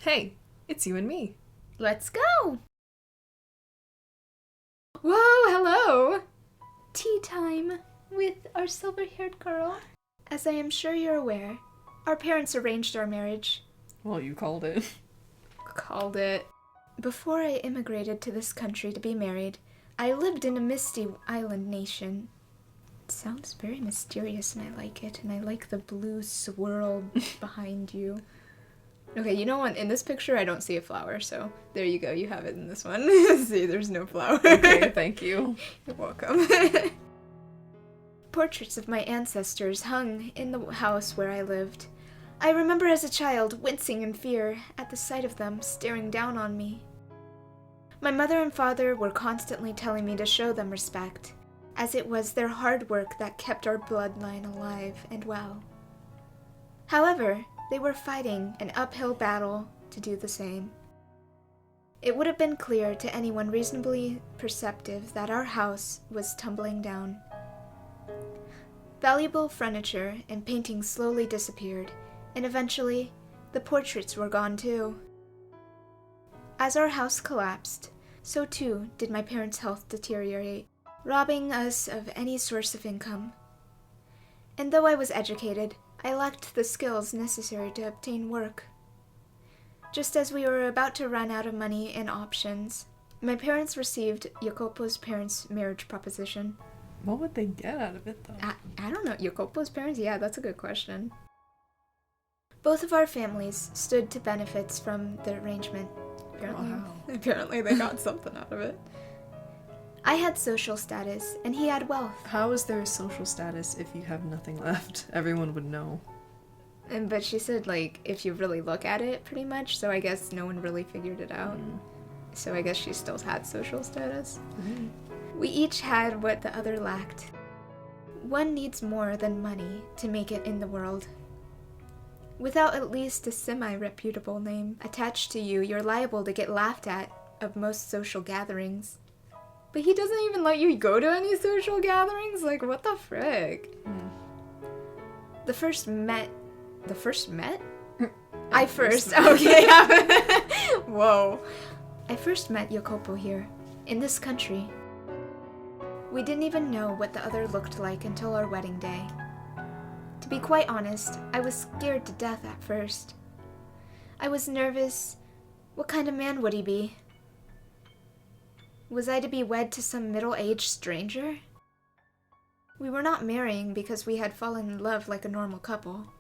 Hey, it's you and me. Let's go! Whoa, hello! Tea time with our silver-haired girl. As I am sure you're aware, our parents arranged our marriage. Well, you called it. Called it. Before I immigrated to this country to be married, I lived in a misty island nation. It sounds very mysterious and I like it, and I like the blue swirl behind you. Okay, you know what? In this picture, I don't see a flower, so there you go. You have it in this one. See, there's no flower. Okay, thank you. You're welcome. Portraits of my ancestors hung in the house where I lived. I remember as a child wincing in fear at the sight of them staring down on me. My mother and father were constantly telling me to show them respect, as it was their hard work that kept our bloodline alive and well. However, they were fighting an uphill battle to do the same. It would have been clear to anyone reasonably perceptive that our house was tumbling down. Valuable furniture and paintings slowly disappeared, and eventually, the portraits were gone too. As our house collapsed, so too did my parents' health deteriorate, robbing us of any source of income. And though I was educated, I lacked the skills necessary to obtain work. Just as we were about to run out of money and options, my parents received Jacopo's parents' marriage proposition. What would they get out of it, though? I don't know. Jacopo's parents? Yeah, that's a good question. Both of our families stood to benefits from the arrangement. Apparently they got something out of it. I had social status, and he had wealth. How is there a social status if you have nothing left? Everyone would know. But she said, if you really look at it, pretty much, so I guess no one really figured it out. So I guess she still had social status. We each had what the other lacked. One needs more than money to make it in the world. Without at least a semi-reputable name attached to you, you're liable to get laughed at of most social gatherings. But he doesn't even let you go to any social gatherings? What the frick? The first met? Okay. Whoa. I first met Jacopo here, in this country. We didn't even know what the other looked like until our wedding day. To be quite honest, I was scared to death at first. I was nervous. What kind of man would he be? Was I to be wed to some middle-aged stranger? We were not marrying because we had fallen in love like a normal couple.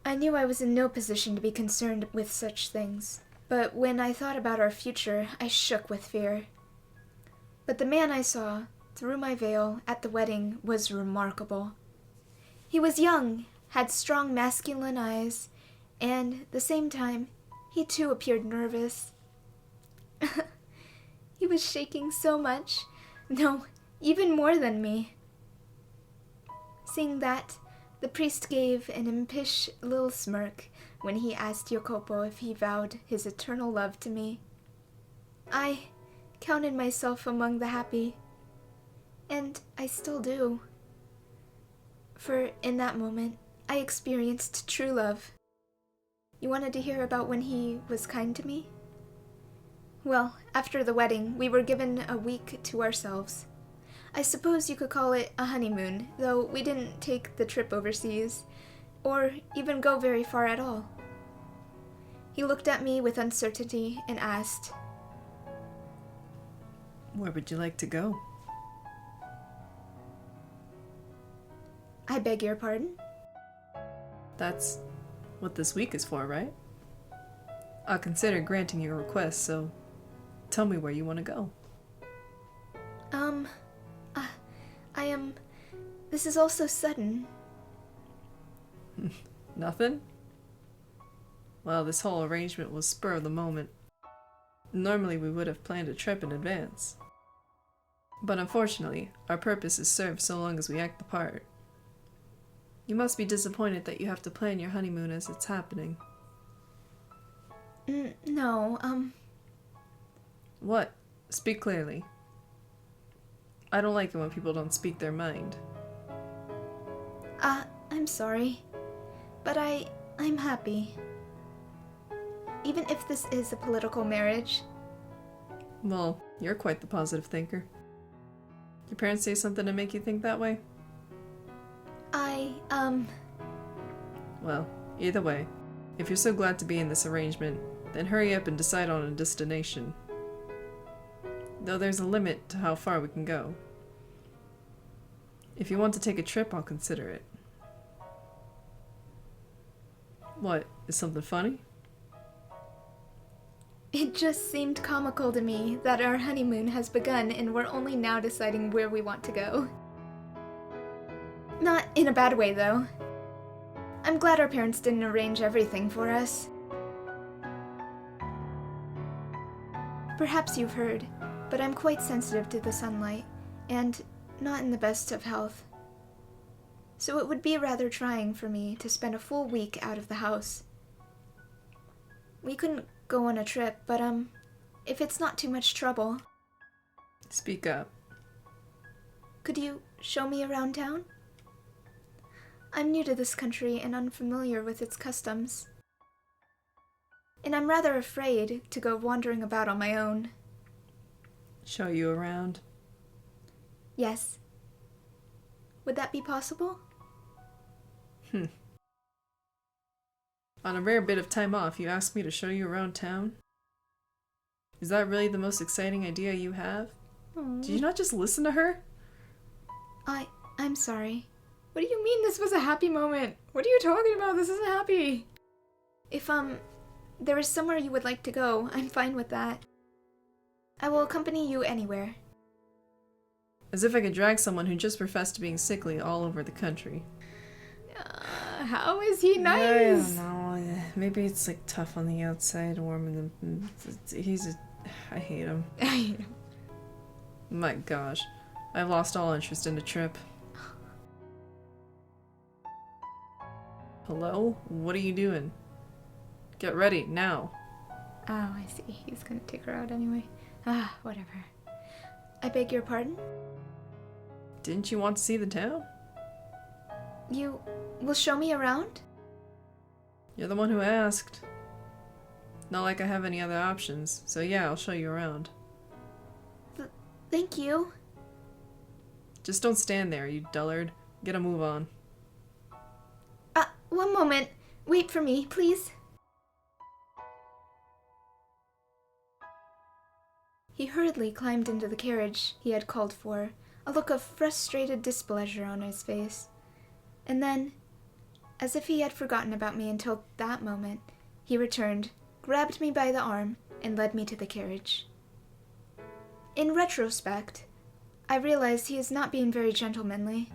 I knew I was in no position to be concerned with such things, but when I thought about our future, I shook with fear. But the man I saw, through my veil, at the wedding was remarkable. He was young, had strong masculine eyes, and, at the same time, he too appeared nervous. He was shaking so much. No, even more than me. Seeing that, the priest gave an impish little smirk when he asked Jacopo if he vowed his eternal love to me. I counted myself among the happy, and I still do. For in that moment, I experienced true love. You wanted to hear about when he was kind to me? Well, after the wedding, we were given a week to ourselves. I suppose you could call it a honeymoon, though we didn't take the trip overseas, or even go very far at all. He looked at me with uncertainty and asked, Where would you like to go? I beg your pardon? That's what this week is for, right? I'll consider granting your request, so tell me where you want to go. This is all so sudden. Nothing? Well, this whole arrangement was spur of the moment. Normally we would have planned a trip in advance. But unfortunately, our purpose is served so long as we act the part. You must be disappointed that you have to plan your honeymoon as it's happening. No. What? Speak clearly. I don't like it when people don't speak their mind. I'm sorry. But I'm happy. even if this is a political marriage. Well, you're quite the positive thinker. Your parents say something to make you think that way? Well, either way, if you're so glad to be in this arrangement, then hurry up and decide on a destination. Though there's a limit to how far we can go. If you want to take a trip, I'll consider it. What, is something funny? It just seemed comical to me that our honeymoon has begun and we're only now deciding where we want to go. Not in a bad way, though. I'm glad our parents didn't arrange everything for us. Perhaps you've heard, but I'm quite sensitive to the sunlight, and not in the best of health. So it would be rather trying for me to spend a full week out of the house. We couldn't go on a trip, but if it's not too much trouble... Speak up. Could you show me around town? I'm new to this country and unfamiliar with its customs. And I'm rather afraid to go wandering about on my own. Show you around? Yes. Would that be possible? On a rare bit of time off, you ask me to show you around town? Is that really the most exciting idea you have? Did you not just listen to her? I'm sorry. What do you mean this was a happy moment? What are you talking about? This isn't happy. If, there is somewhere you would like to go, I'm fine with that. I will accompany you anywhere. As if I could drag someone who just professed to being sickly all over the country. How is he nice? I don't know. Maybe it's like tough on the outside, warm in the... I hate him. I hate him. My gosh. I've lost all interest in the trip. Hello? What are you doing? Get ready, now. Oh, I see. He's gonna take her out anyway. Whatever. I beg your pardon? Didn't you want to see the town? You will show me around? You're the one who asked. Not like I have any other options, so yeah, I'll show you around. Thank you. Just don't stand there, you dullard. Get a move on. One moment. Wait for me, please. He hurriedly climbed into the carriage he had called for, a look of frustrated displeasure on his face. And then, as if he had forgotten about me until that moment, he returned, grabbed me by the arm, and led me to the carriage. In retrospect, I realized he is not being very gentlemanly.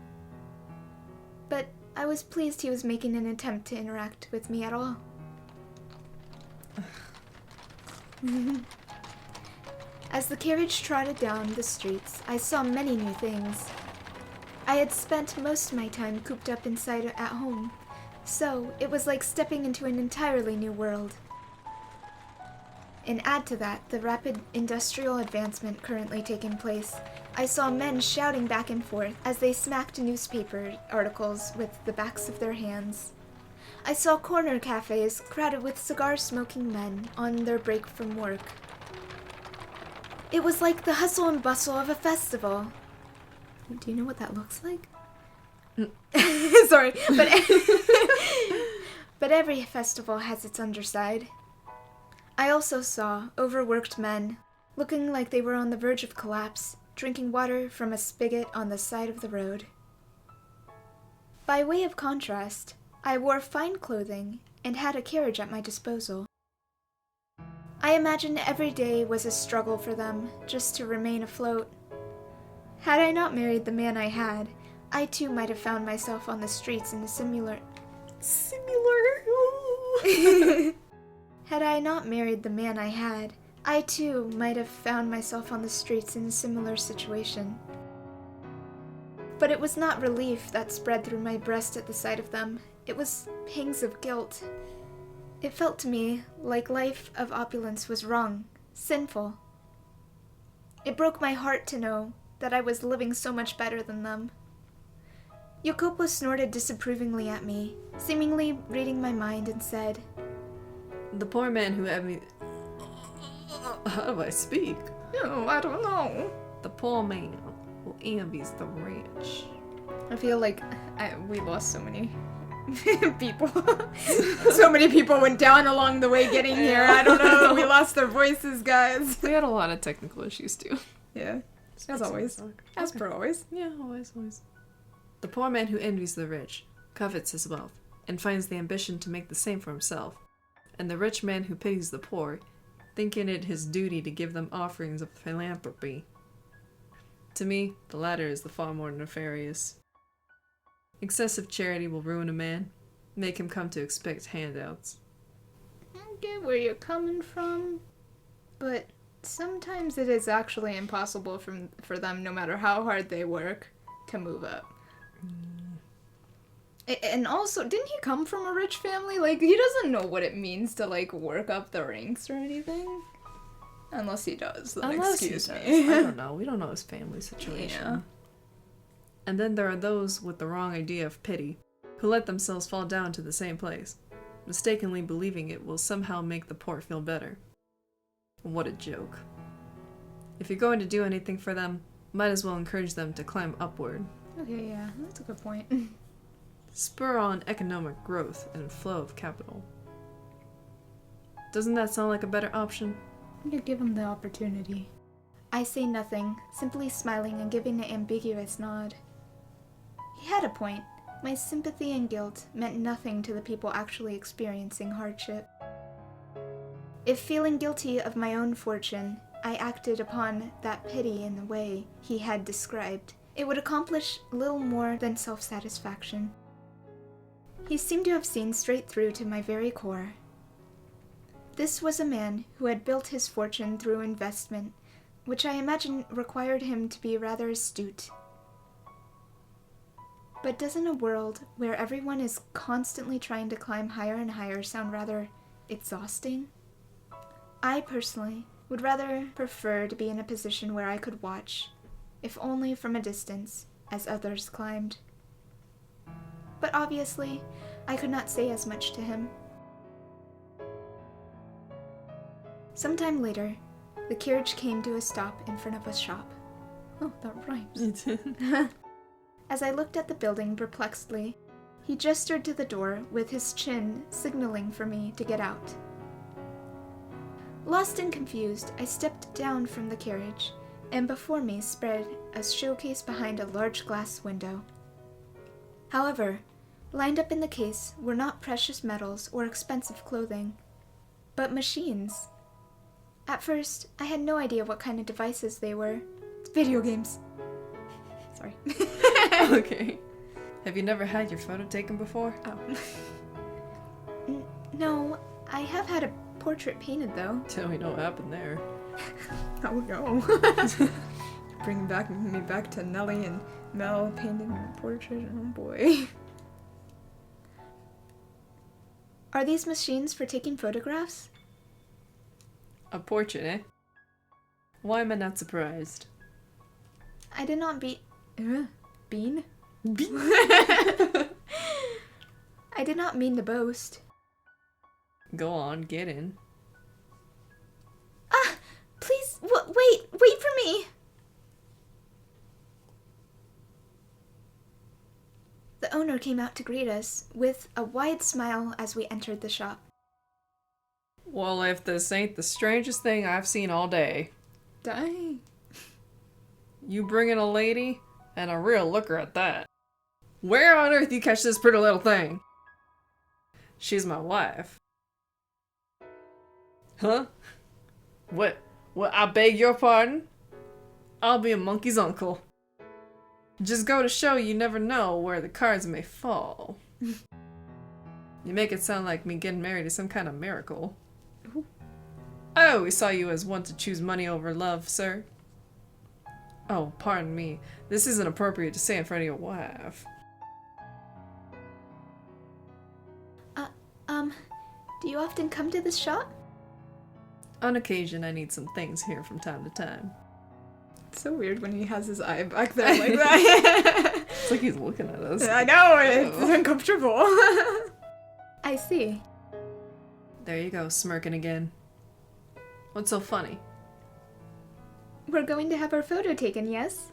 But I was pleased he was making an attempt to interact with me at all. As the carriage trotted down the streets, I saw many new things. I had spent most of my time cooped up inside at home, so it was like stepping into an entirely new world. And add to that the rapid industrial advancement currently taking place. I saw men shouting back and forth as they smacked newspaper articles with the backs of their hands. I saw corner cafes crowded with cigar-smoking men on their break from work. It was like the hustle and bustle of a festival. Do you know what that looks like? Sorry, but every festival has its underside. I also saw overworked men, looking like they were on the verge of collapse, drinking water from a spigot on the side of the road. By way of contrast, I wore fine clothing and had a carriage at my disposal. I imagine every day was a struggle for them, just to remain afloat. Had I not married the man I had, I too might have found myself on the streets in a similar... Had I not married the man I had, I too might have found myself on the streets in a similar situation. But it was not relief that spread through my breast at the sight of them. It was pangs of guilt. It felt to me like life of opulence was wrong, sinful. It broke my heart to know that I was living so much better than them. Jacopo snorted disapprovingly at me, seemingly reading my mind, and said, The poor man who envies... How do I speak? No, I don't know. The poor man who envies the rich. I feel like we lost so many people. So many people went down along the way getting here. I don't know. We lost their voices, guys. We had a lot of technical issues too. Yeah, as always. As per always. Yeah, always. The poor man who envies the rich covets his wealth and finds the ambition to make the same for himself. And the rich man who pities the poor, thinking it his duty to give them offerings of philanthropy. To me, the latter is the far more nefarious. Excessive charity will ruin a man, make him come to expect handouts. I get where you're coming from, but sometimes it is actually impossible for them, no matter how hard they work, to move up. And also, didn't he come from a rich family? Like, he doesn't know what it means to, like, work up the ranks or anything. Unless he does, then excuse me. I don't know. We don't know his family situation. Yeah. And then there are those with the wrong idea of pity, who let themselves fall down to the same place, mistakenly believing it will somehow make the poor feel better. What a joke. If you're going to do anything for them, might as well encourage them to climb upward. Okay, yeah, that's a good point. Spur on economic growth and flow of capital. Doesn't that sound like a better option? You give him the opportunity. I say nothing, simply smiling and giving an ambiguous nod. He had a point. My sympathy and guilt meant nothing to the people actually experiencing hardship. If feeling guilty of my own fortune, I acted upon that pity in the way he had described, it would accomplish little more than self-satisfaction. He seemed to have seen straight through to my very core. This was a man who had built his fortune through investment, which I imagine required him to be rather astute. But doesn't a world where everyone is constantly trying to climb higher and higher sound rather exhausting? I personally would rather prefer to be in a position where I could watch, if only from a distance, as others climbed. But obviously, I could not say as much to him. Sometime later, the carriage came to a stop in front of a shop. Oh, that rhymes. As I looked at the building perplexedly, he gestured to the door with his chin signaling for me to get out. Lost and confused, I stepped down from the carriage, and before me spread a showcase behind a large glass window. However, lined up in the case were not precious metals or expensive clothing, but machines. At first, I had no idea what kind of devices they were. It's video games. Sorry. Okay. Have you never had your photo taken before? Oh. No, I have had a portrait painted, though. Tell me what happened there. Oh, no. Bring me back to Nellie and Mel painting a portrait. Oh, boy. Are these machines for taking photographs? A portrait, eh? Why am I not surprised? I did not Bean? Bean? I did not mean to boast. Go on, get in. Ah! Please, wait for me! The owner came out to greet us, with a wide smile as we entered the shop. Well, if this ain't the strangest thing I've seen all day. Dang. You bringing a lady? And a real looker at that. Where on earth you catch this pretty little thing? She's my wife. Huh? What, I beg your pardon? I'll be a monkey's uncle. Just go to show you never know where the cards may fall. You make it sound like me getting married is some kind of miracle. Ooh. I always saw you as one to choose money over love, sir. Oh, pardon me. This isn't appropriate to say in front of your wife. Do you often come to this shop? On occasion, I need some things here from time to time. It's so weird when he has his eye back there like that. It's like he's looking at us. I know, it's uncomfortable. I see. There you go, smirking again. What's so funny? We're going to have our photo taken, yes?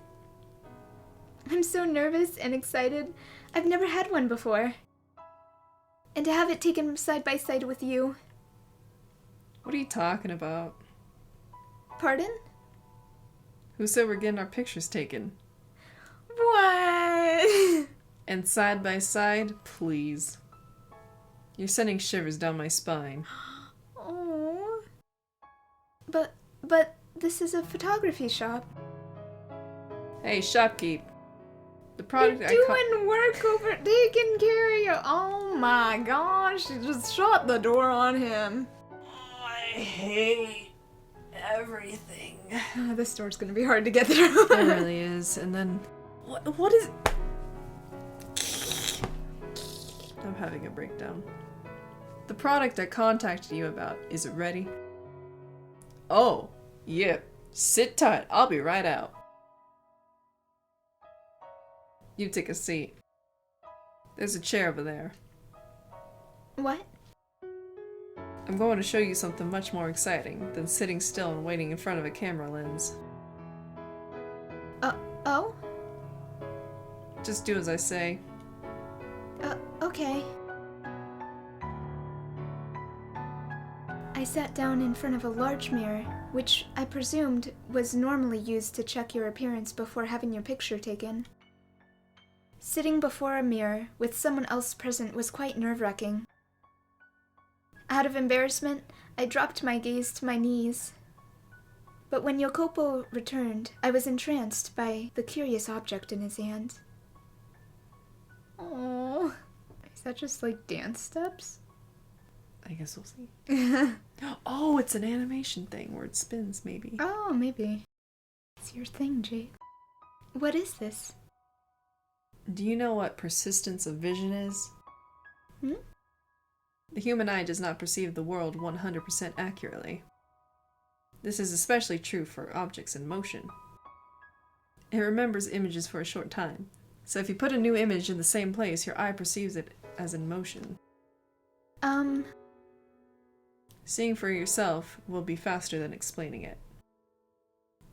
I'm so nervous and excited. I've never had one before. And to have it taken side by side with you. What are you talking about? Pardon? Who said we're getting our pictures taken? What? And side by side, please. You're sending shivers down my spine. Oh. But this is a photography shop. Hey, shopkeep. The product You're doing work over taking care of you. Oh my gosh, you just shut the door on him. I hate everything. This door's gonna be hard to get through. It really is. And then, what is... I'm having a breakdown. The product I contacted you about, is it ready? Oh, yeah. Sit tight. I'll be right out. You take a seat. There's a chair over there. What? I'm going to show you something much more exciting than sitting still and waiting in front of a camera lens. Oh? Just do as I say. Okay. I sat down in front of a large mirror, which I presumed was normally used to check your appearance before having your picture taken. Sitting before a mirror with someone else present was quite nerve-wracking. Out of embarrassment, I dropped my gaze to my knees. But when Jacopo returned, I was entranced by the curious object in his hand. Oh, is that just like dance steps? I guess we'll see. Oh, it's an animation thing where it spins, maybe. Oh, maybe. It's your thing, Jade. What is this? Do you know what persistence of vision is? Hmm? The human eye does not perceive the world 100% accurately. This is especially true for objects in motion. It remembers images for a short time, so if you put a new image in the same place, your eye perceives it as in motion. Seeing for yourself will be faster than explaining it.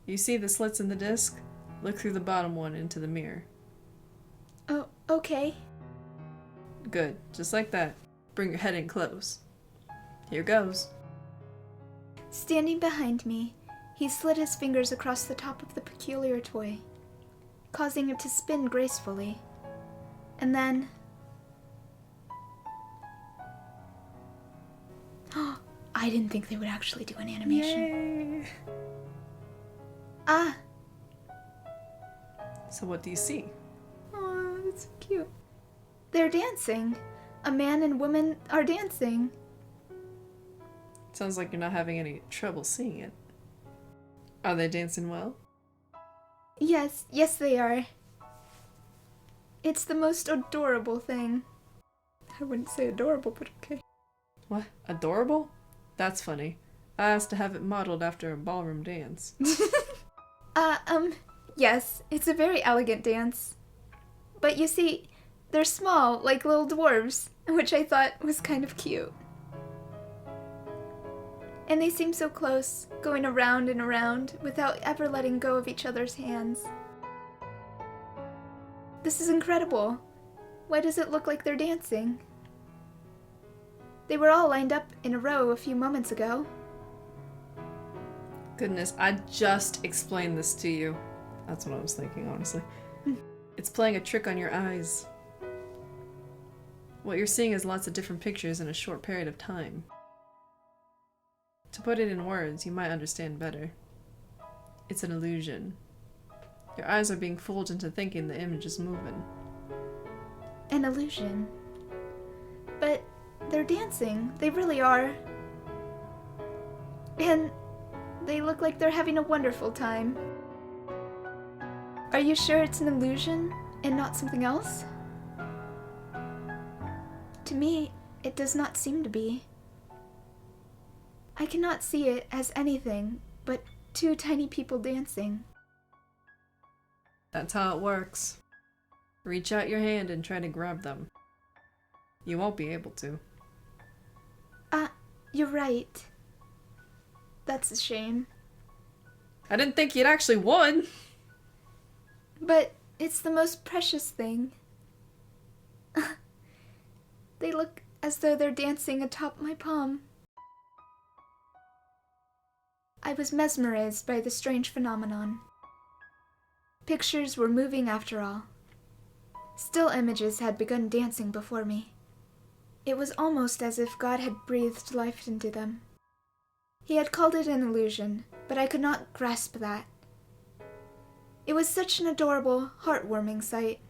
You see the slits in the disc? Look through the bottom one into the mirror. Oh, okay. Good, just like that. Bring your head in close. Here goes. Standing behind me, he slid his fingers across the top of the peculiar toy, causing it to spin gracefully. And then... I didn't think they would actually do an animation. Yay! Ah! So what do you see? Oh, that's cute. They're dancing. A man and woman are dancing. Sounds like you're not having any trouble seeing it. Are they dancing well? Yes they are. It's the most adorable thing. I wouldn't say adorable, but okay. What? Adorable? That's funny. I asked to have it modeled after a ballroom dance. Yes, it's a very elegant dance. But you see, they're small, like little dwarves, which I thought was kind of cute. And they seem so close, going around and around, without ever letting go of each other's hands. This is incredible. Why does it look like they're dancing? They were all lined up in a row a few moments ago. Goodness, I just explained this to you. That's what I was thinking, honestly. It's playing a trick on your eyes. What you're seeing is lots of different pictures in a short period of time. To put it in words, you might understand better. It's an illusion. Your eyes are being fooled into thinking the image is moving. An illusion. But they're dancing. They really are. And they look like they're having a wonderful time. Are you sure it's an illusion and not something else? To me, it does not seem to be. I cannot see it as anything but two tiny people dancing. That's how it works. Reach out your hand and try to grab them. You won't be able to. You're right. That's a shame. I didn't think you'd actually won. But it's the most precious thing. They look as though they're dancing atop my palm. I was mesmerized by the strange phenomenon. Pictures were moving after all. Still images had begun dancing before me. It was almost as if God had breathed life into them. He had called it an illusion, but I could not grasp that. It was such an adorable, heartwarming sight.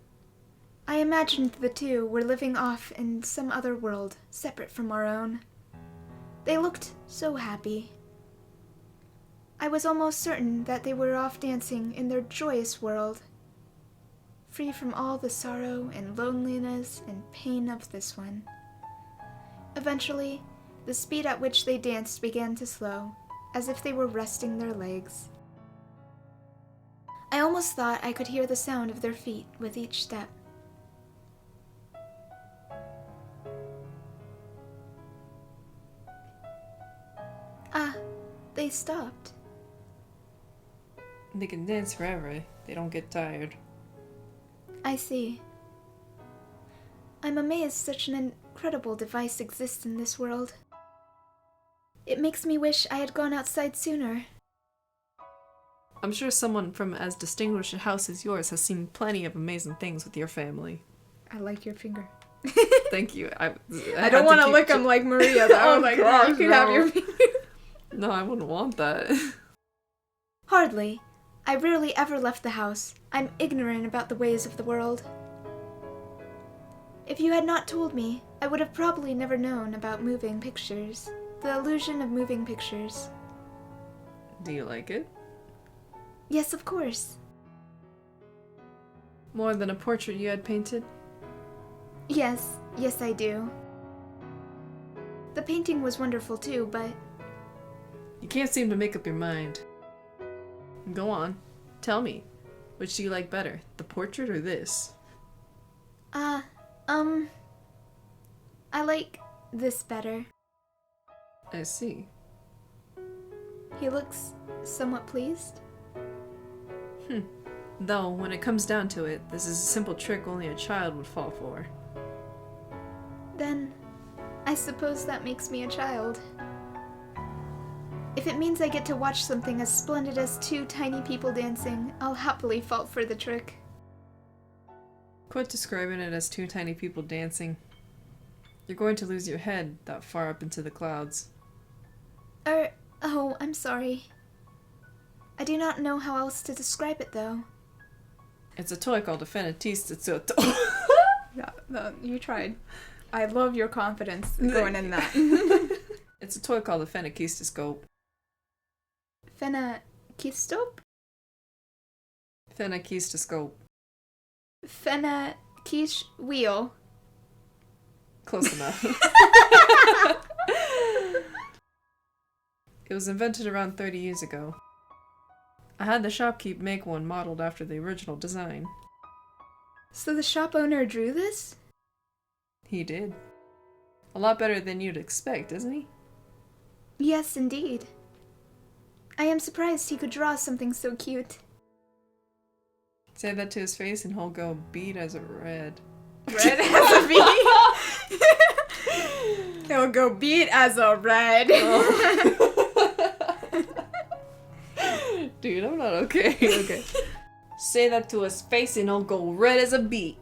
I imagined the two were living off in some other world, separate from our own. They looked so happy. I was almost certain that they were off dancing in their joyous world, free from all the sorrow and loneliness and pain of this one. Eventually, the speed at which they danced began to slow, as if they were resting their legs. I almost thought I could hear the sound of their feet with each step. They stopped. They can dance forever. They don't get tired. I see. I'm amazed such an incredible device exists in this world. It makes me wish I had gone outside sooner. I'm sure someone from as distinguished a house as yours has seen plenty of amazing things with your family. I like your finger. Thank you. I don't want to lick them like Maria, though. Oh my gosh, you can no. have your finger. No, I wouldn't want that. Hardly. I rarely ever left the house. I'm ignorant about the ways of the world. If you had not told me, I would have probably never known about moving pictures. The illusion of moving pictures. Do you like it? Yes, of course. More than a portrait you had painted? Yes I do. The painting was wonderful too, but... You can't seem to make up your mind. Go on. Tell me. Which do you like better, the portrait or this? I like this better. I see. He looks somewhat pleased. Though, when it comes down to it, this is a simple trick only a child would fall for. Then, I suppose that makes me a child. If it means I get to watch something as splendid as two tiny people dancing, I'll happily fall for the trick. Quit describing it as two tiny people dancing. You're going to lose your head that far up into the clouds. Oh, I'm sorry. I do not know how else to describe it, though. It's a toy called a Fenatista. No, you tried. I love your confidence going in that. It's a toy called a Fenakistoscope. Fenakistop? Fenakistoscope. Fenakish wheel. Close enough. It was invented around 30 years ago. I had the shopkeep make one modeled after the original design. So the shop owner drew this? He did. A lot better than you'd expect, isn't he? Yes, indeed. I am surprised he could draw something so cute. Say that to his face and he'll go bead as a red. Red as a bead? He'll go bead as a red. Oh. Dude, I'm not okay. Okay. Say that to his face and he'll go red as a beet.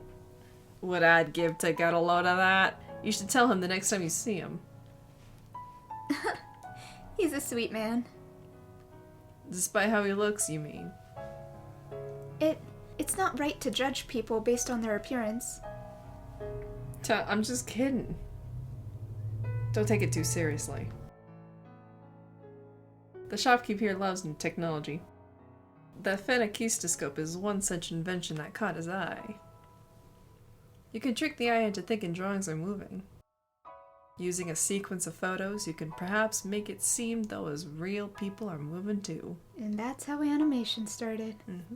What I'd give to get a load of that. You should tell him the next time you see him. He's a sweet man. Despite how he looks, you mean? It's not right to judge people based on their appearance. I'm just kidding. Don't take it too seriously. The shopkeep here loves new technology. The Fenakistoscope is one such invention that caught his eye. You can trick the eye into thinking drawings are moving. Using a sequence of photos, you can perhaps make it seem though as real people are moving too. And that's how animation started. Mm-hmm.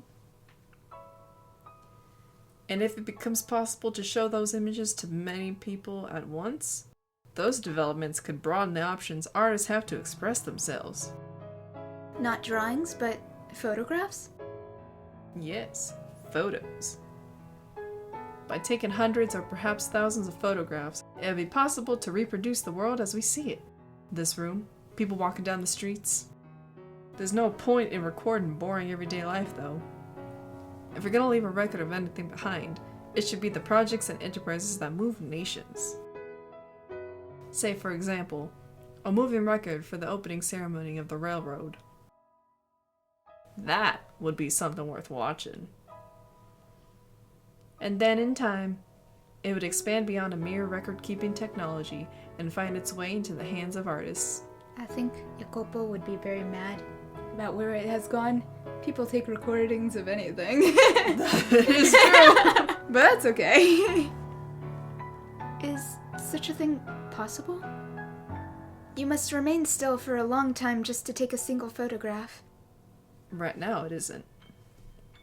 And if it becomes possible to show those images to many people at once, Those developments could broaden the options artists have to express themselves. Not drawings, but photographs? Yes, photos. By taking hundreds or perhaps thousands of photographs, it would be possible to reproduce the world as we see it. This room, people walking down the streets. There's no point in recording boring everyday life, though. If we're gonna leave a record of anything behind, it should be the projects and enterprises that move nations. Say, for example, a moving record for the opening ceremony of the railroad. That would be something worth watching. And then in time, it would expand beyond a mere record-keeping technology and find its way into the hands of artists. I think Jacopo would be very mad about where it has gone. People take recordings of anything. That is true. But that's okay. Is such a thing possible? You must remain still for a long time just to take a single photograph. Right now it isn't.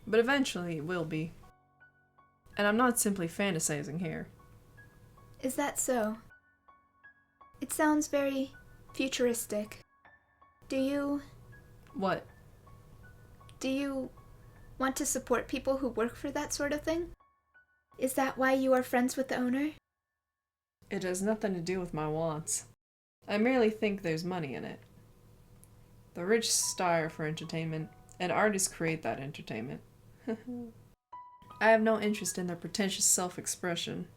But eventually it will be. And I'm not simply fantasizing here. Is that so? It sounds very futuristic. Do you What? want to support people who work for that sort of thing? Is that why you are friends with the owner? It has nothing to do with my wants. I merely think there's money in it. The rich starve for entertainment, and artists create that entertainment. I have no interest in their pretentious self-expression.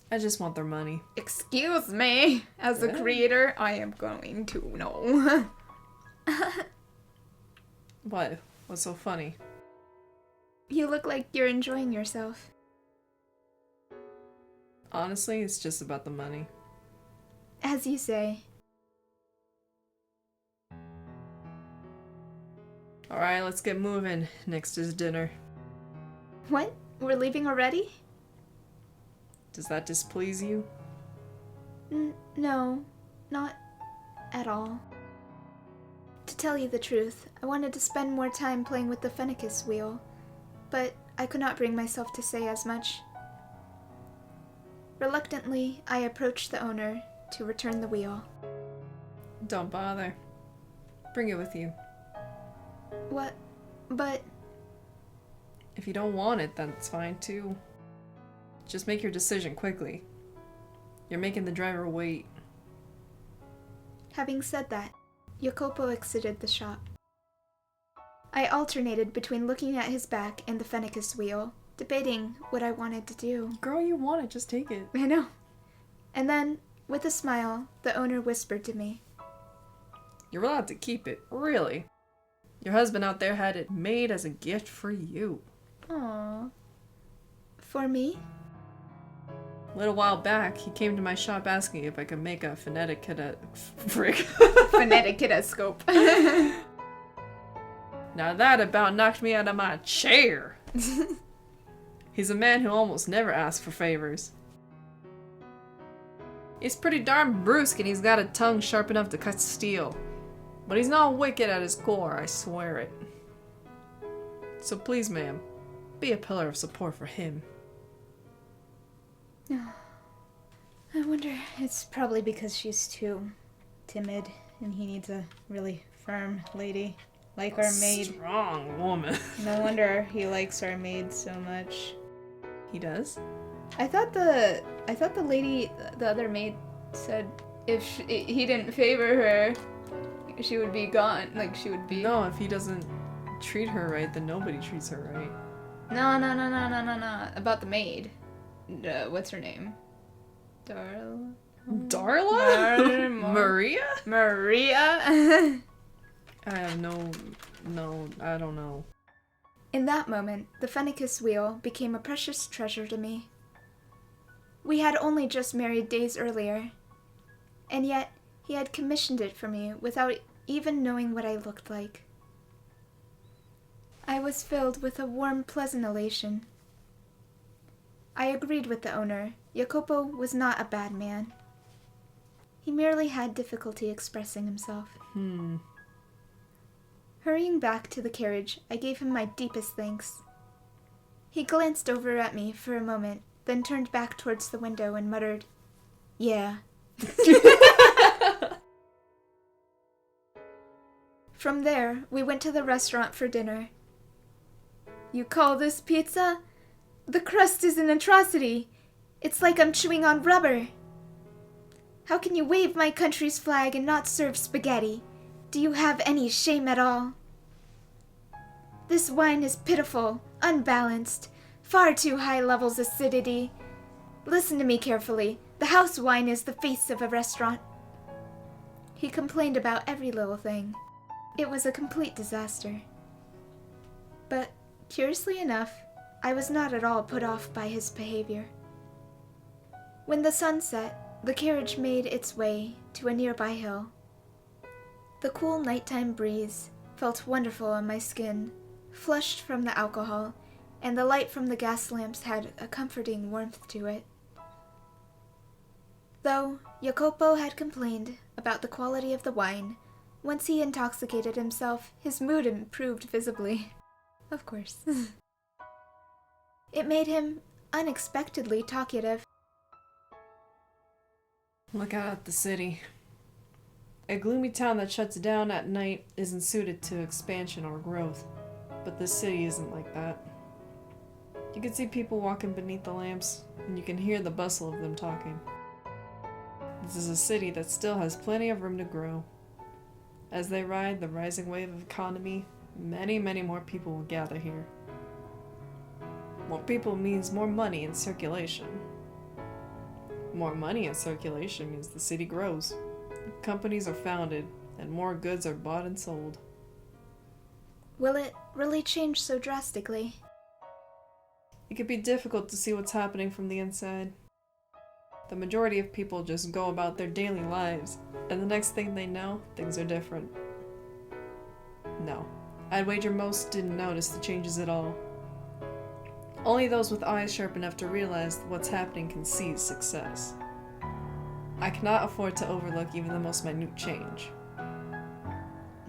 I just want their money. Excuse me, as a creator, I am going to know. What? What's so funny? You look like you're enjoying yourself. Honestly, it's just about the money. As you say. Alright, let's get moving. Next is dinner. What? We're leaving already? Does that displease you? No, not at all. To tell you the truth, I wanted to spend more time playing with the Fennecis wheel, but I could not bring myself to say as much. Reluctantly, I approached the owner to return the wheel. Don't bother. Bring it with you. What? But... If you don't want it, that's fine too. Just make your decision quickly. You're making the driver wait. Having said that, Jacopo exited the shop. I alternated between looking at his back and the Fennecis wheel, debating what I wanted to do. Girl, you want it, just take it. I know. And then, with a smile, the owner whispered to me. You're allowed to keep it, really. Your husband out there had it made as a gift for you. Aww. For me? A little while back, he came to my shop asking if I could make a Phoneticidoscope. Now that about knocked me out of my chair. He's a man who almost never asks for favors. He's pretty darn brusque and he's got a tongue sharp enough to cut steel. But he's not wicked at his core, I swear it. So please, ma'am, be a pillar of support for him. I wonder, it's probably because she's too timid and he needs a really firm lady, like our maid. Strong woman. No wonder he likes our maid so much. He does? I thought the lady, the other maid, said if he didn't favor her, she would be gone. Like, she would be... No, if he doesn't treat her right, then nobody treats her right. No. About the maid. What's her name? Darla? Maria? Maria? I have no, I don't know. In that moment, the Fennecis wheel became a precious treasure to me. We had only just married days earlier, and yet he had commissioned it for me without even knowing what I looked like. I was filled with a warm, pleasant elation. I agreed with the owner. Jacopo was not a bad man. He merely had difficulty expressing himself. Hurrying back to the carriage, I gave him my deepest thanks. He glanced over at me for a moment, then turned back towards the window and muttered, "Yeah, From there, we went to the restaurant for dinner. You call this pizza? The crust is an atrocity. It's like I'm chewing on rubber. How can you wave my country's flag and not serve spaghetti? Do you have any shame at all? This wine is pitiful, unbalanced, far too high levels acidity. Listen to me carefully. The house wine is the face of a restaurant. He complained about every little thing. It was a complete disaster. But, curiously enough, I was not at all put off by his behavior. When the sun set, the carriage made its way to a nearby hill. The cool nighttime breeze felt wonderful on my skin, flushed from the alcohol, and the light from the gas lamps had a comforting warmth to it. Though Jacopo had complained about the quality of the wine, once he intoxicated himself, his mood improved visibly. Of course. It made him unexpectedly talkative. Look out at the city. A gloomy town that shuts down at night isn't suited to expansion or growth, but this city isn't like that. You can see people walking beneath the lamps, and you can hear the bustle of them talking. This is a city that still has plenty of room to grow. As they ride the rising wave of economy, many, many more people will gather here. More people means more money in circulation. More money in circulation means the city grows. Companies are founded, and more goods are bought and sold. Will it really change so drastically? It can be difficult to see what's happening from the inside. The majority of people just go about their daily lives, and the next thing they know, things are different. No, I'd wager most didn't notice the changes at all. Only those with eyes sharp enough to realize that what's happening can seize success. I cannot afford to overlook even the most minute change.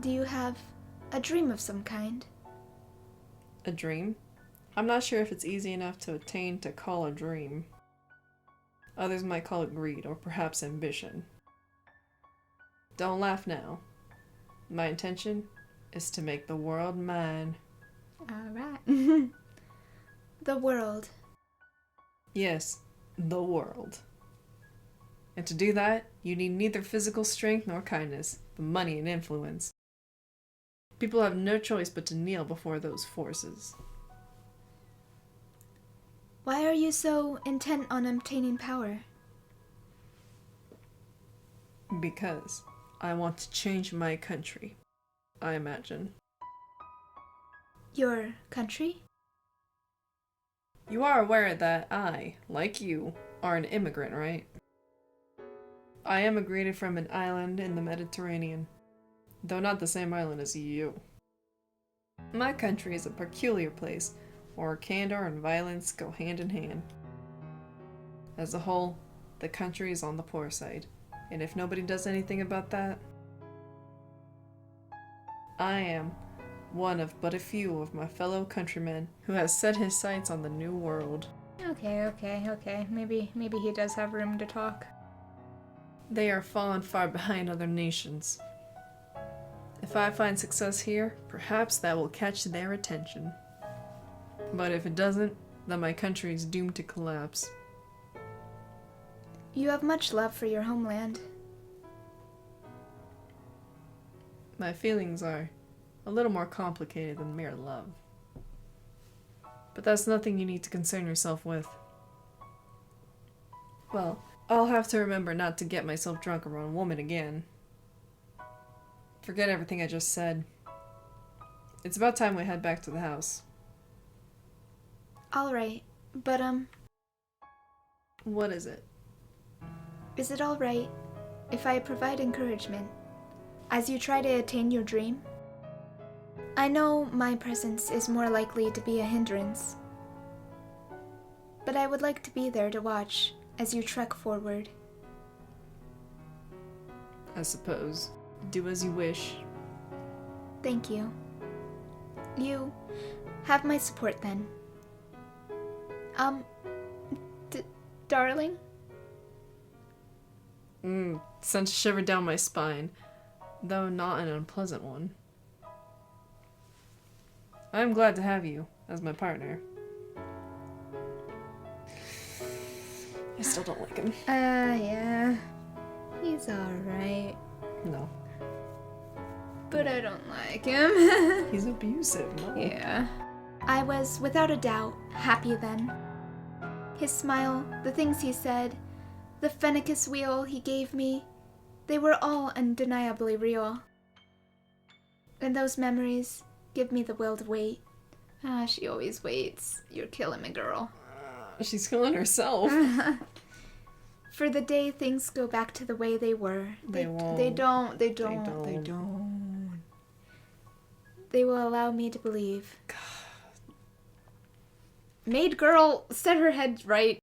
Do you have a dream of some kind? A dream? I'm not sure if it's easy enough to attain to call a dream. Others might call it greed, or perhaps ambition. Don't laugh now. My intention is to make the world mine. Alright. The world. Yes, the world. And to do that, you need neither physical strength nor kindness, but money and influence. People have no choice but to kneel before those forces. Why are you so intent on obtaining power? Because I want to change my country, I imagine. Your country? You are aware that I, like you, are an immigrant, right? I emigrated from an island in the Mediterranean, though not the same island as you. My country is a peculiar place where candor and violence go hand in hand. As a whole, the country is on the poor side, and if nobody does anything about that, I am one of but a few of my fellow countrymen who has set his sights on the new world. Okay. Maybe he does have room to talk. They are fallen far behind other nations. If I find success here, perhaps that will catch their attention. But if it doesn't, then my country is doomed to collapse. You have much love for your homeland. My feelings are a little more complicated than mere love. But that's nothing you need to concern yourself with. Well, I'll have to remember not to get myself drunk around a woman again. Forget everything I just said. It's about time we head back to the house. Alright, but What is it? is it alright if I provide encouragement as you try to attain your dream? I know my presence is more likely to be a hindrance, but I would like to be there to watch as you trek forward. I suppose. Do as you wish. Thank you. You have my support then. Darling? Sent a shiver down my spine, though not an unpleasant one. I am glad to have you as my partner. I still don't like him. Yeah. He's alright. No. But I don't like him. He's abusive. No. Yeah. I was, without a doubt, happy then. His smile, the things he said, the Fennicus wheel he gave me, they were all undeniably real. And those memories give me the will to wait. She always waits. You're killing me, girl. She's killing herself. For the day things go back to the way they were. They won't. They don't. They don't. They will allow me to believe. God. Maid girl, set her head right.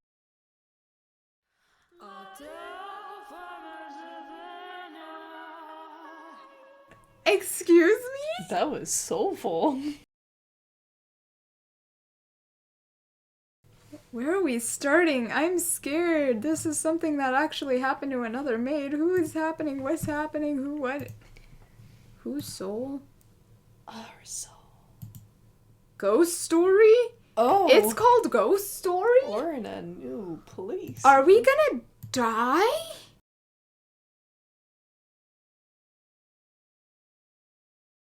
Excuse me? That was soulful. Where are we starting? I'm scared. This is something that actually happened to another maid. Who is happening? What's happening? Who, what? Whose soul? Our soul. Ghost story? Oh. It's called Ghost Story? We're in a new place. Are we gonna die?